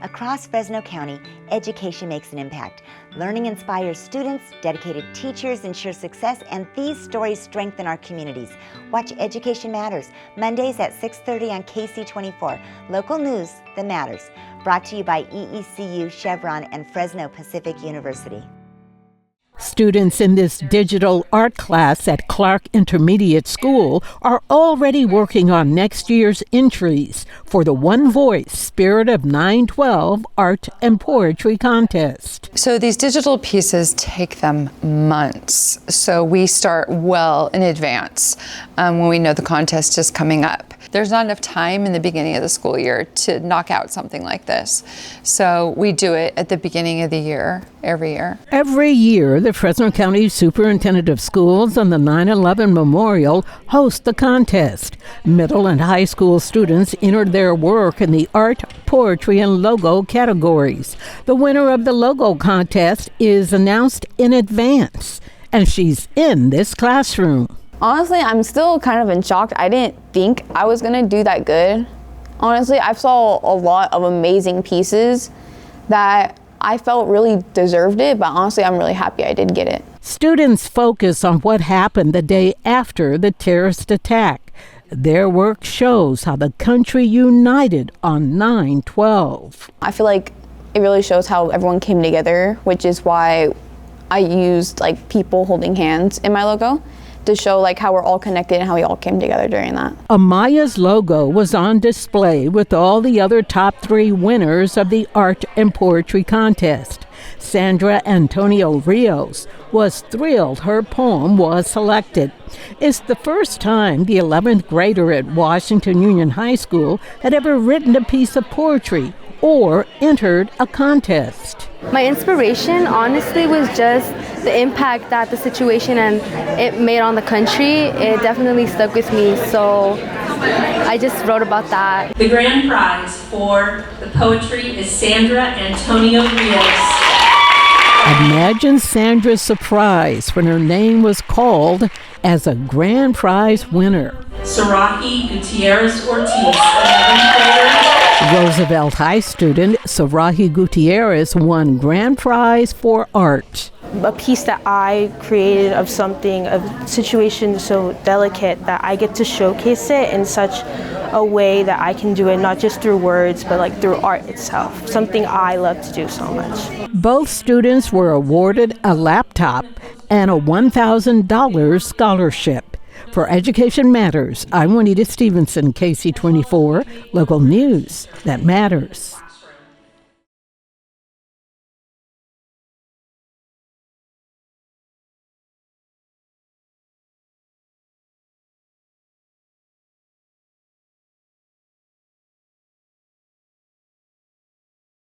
Across Fresno County, education makes an impact. Learning inspires students, dedicated teachers ensure success, and these stories strengthen our communities. Watch Education Matters, Mondays at 6:30 on KC24. Local news that matters. Brought to you by EECU, Chevron, and Fresno Pacific University. Students in this digital art class at Clark Intermediate School are already working on next year's entries for the One Voice Spirit of 9/12 Art and Poetry Contest. So these digital pieces take them months. So we start well in advance when we know the contest is coming up. There's not enough time in the beginning of the school year to knock out something like this. So we do it at the beginning of the year, every year. Every year, the Fresno County Superintendent of Schools and the 9/11 Memorial host the contest. Middle and high school students enter their work in the art, poetry, and logo categories. The winner of the logo contest is announced in advance, and she's in this classroom. Honestly, I'm still kind of in shock. I didn't think I was gonna do that good. Honestly, I saw a lot of amazing pieces that I felt really deserved it, but honestly, I'm really happy I did get it. Students focus on what happened the day after the terrorist attack. Their work shows how the country united on 9/12. I feel like it really shows how everyone came together, which is why I used like people holding hands in my logo, to show like how we're all connected and how we all came together during that. Amya's logo was on display with all the other top 3 winners of the Art and Poetry Contest. Sandra Antonio Rios was thrilled her poem was selected. It's the first time the 11th grader at Washington Union High School had ever written a piece of poetry or entered a contest. My inspiration, honestly, was just the impact that the situation and it made on the country. It definitely stuck with me, so I just wrote about that. The grand prize for the poetry is Sandra Antonio Rios. Imagine Sandra's surprise when her name was called as a grand prize winner. Sarahi Gutierrez Ortiz, 11th grader. Roosevelt High student Sarahi Gutierrez won grand prize for art. A piece that I created of something, a situation so delicate that I get to showcase it in such a way that I can do it not just through words, but like through art itself, something I love to do so much. Both students were awarded a laptop and a $1,000 scholarship. For Education Matters, I'm Juanita Stevenson, KC24, local news that matters.